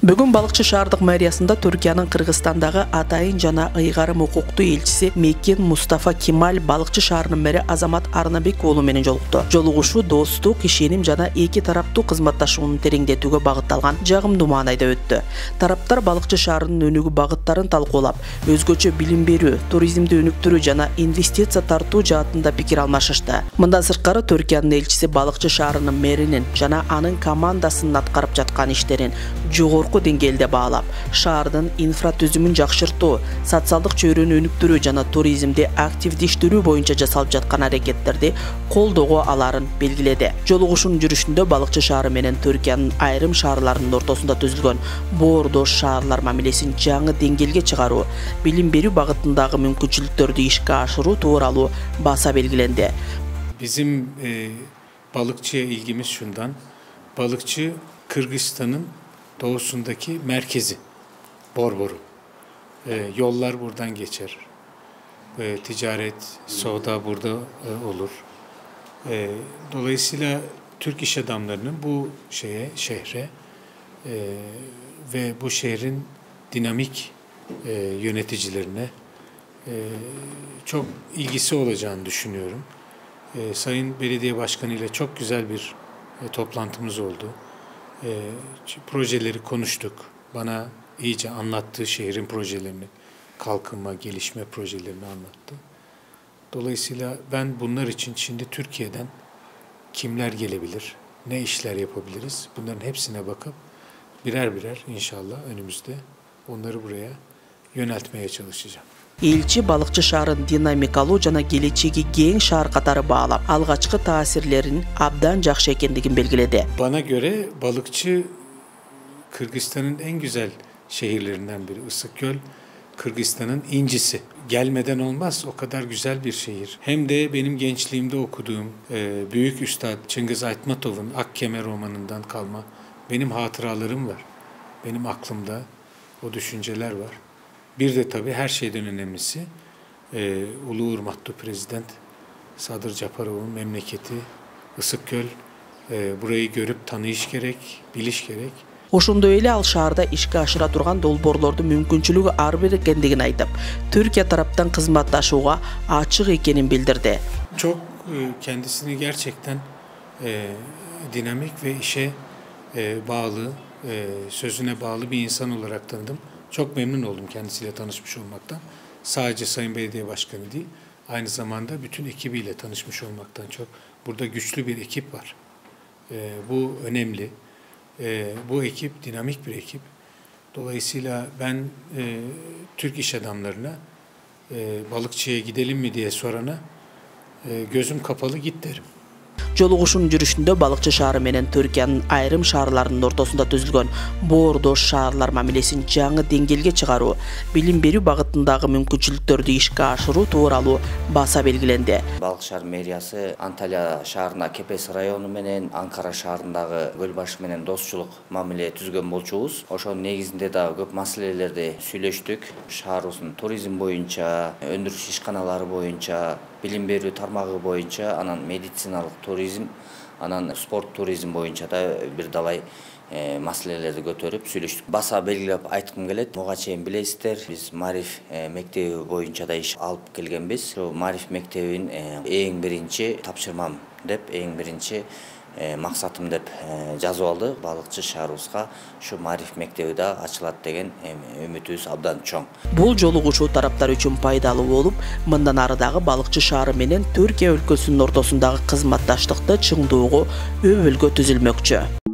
Бүгін Балықчы шаардык мэриясында Түркиянын Кыргызстандагы атайын жана ыйгарым укуктуу элчиси Мекен Мустафа Кемаль Балықчы шаарынын мэри Азамат Арнабек уулу менен жолукту. Жолугушуу достук, ишеним жана эки тараптуу кызматташууну тереңдетүүгө багытталган жагымдуу маанайда өттү. Тараптар Балықчы шаарынын өнүгүү багыттарын талкуулап, өзгөчө билим берүү, туризмди өнүктүрүү жана инвестиция тартуу жаатында пикир алмашышты. Мындан сырткары Түркиянын элчиси Балықчы шаарынын мэринин жана анын командасынын аткарып жаткан иштерин жогорку деңгээлде баалап, шаардын инфратүзүмүн жакшыртуу, социалдык чөйрөнү өнүктүрүү жана туризмди активдештирүү боюнча жасалып жаткан аракеттерди колдоого аларын белгиледи. Жолугушуунун жүрүшүндө Балықчы шаары менен Түркиянын айрым шаарларынын ортосунда түзүлгөн боордош шаарлар мамилесин жаңы деңгээлге чыгаруу, билим берүү багытындагы мүмкүнчүлүктөрдү ишке ашыруу тууралуу баса белгиленди. Bizim balıkçıya ilgimiz şundan, balıkçı Kırgızistan'ın doğusundaki merkezi, Borboru. Yollar buradan geçer. Ticaret, soda burada olur. Dolayısıyla Türk iş adamlarının bu şehre ve bu şehrin dinamik yöneticilerine çok ilgisi olacağını düşünüyorum. Sayın Belediye Başkanı ile çok güzel bir toplantımız oldu. Projeleri konuştuk. Bana iyice anlattı, şehrin projelerini, kalkınma, gelişme projelerini anlattı. Dolayısıyla ben bunlar için şimdi Türkiye'den kimler gelebilir, ne işler yapabiliriz, bunların hepsine bakıp birer birer inşallah önümüzde onları buraya yöneltmeye çalışacağım. Элчи Балықчы шаарын динамикалуу жана келечеги кең шаар катары баалап, алгачкы таасирлерин абдан жакшы экендигин белгиледи. Bana göre Balıkçı Kırgızistan'ın en güzel şehirlerinden biri. Isıkgöl Kırgızistan'ın incisi. Gelmeden olmaz, o kadar güzel bir şehir. Hem de benim gençliğimde okuduğum büyük üstad Cengiz Aytmatov'un Akkemer romanından kalma benim hatıralarım var. Benim aklımda o düşünceler var. Bir de tabii her şeyden önemlisi Ulu Hurmatlı Prezident Sadır Japarov'un memleketi Isıkgöl. Burayı görüp tanıyış gerek, biliş gerek. Ошондой эле ал шаарда ишке ашыра турган долбоорлордун мүмкүнчүлүгү ар бир экендигин айтып, Türkiye тараптан кызматташууга ачык экенин билдирди. Çok kendisini gerçekten dinamik ve işe bağlı, sözüne bağlı bir insan olarak tanıdım. Çok memnun oldum kendisiyle tanışmış olmaktan. Sadece Sayın Belediye Başkanı değil, aynı zamanda bütün ekibiyle tanışmış olmaktan çok. Burada güçlü bir ekip var. Bu önemli. Bu ekip dinamik bir ekip. Dolayısıyla ben Türk iş adamlarına balıkçıya gidelim mi diye sorana gözüm kapalı git derim. Жолугушуунун жүрүшүндө Балықчы шаары менен Түркиянын айрым шаарларынын ортосунда түзүлгөн боордош шаарлар мамилесин жаңы деңгээлге чыгаруу, билим берүү багытындагы мүмкүнчүлүктөрдү ишке ашыруу тууралуу баса белгиленди. Балык шаар мэриясы Анталия шаарына Кепес району менен Анкара шаарындагы Көлбаш менен достчулук мамиле түзгөн болчубуз. Ошонун негизинде да көп маселелерди сүйлөштүк. Шаарыбыздын туризм боюнча, өндүрүш ишканалары боюнча, билим берүү тармагы боюнча, анан медициналык туризм, анан спорт туризм боюнча да бир далай маселелерди көтөрүп сүйлөштүк. Баса белгилеп айткым келет. Буга чейин билесиздер, биз Мариф мектеби боюнча да иш алып келгенбиз. Ошо Мариф мектебин эң биринчи тапшырмам деп, эң биринчи максатым деп жазып алды. Балыкчы шаарыбызга ушу Мариф мектеби да ачылат деген үмүтүбүз абдан чоң. Бул жолугушуу тараптар үчүн пайдалуу болуп, мындан ары дагы Балыкчы шаары менен Түркия өлкөсүнүн ортосундагы кызматташтыкты чыңдоого өбөлгө түзүлмөкчү.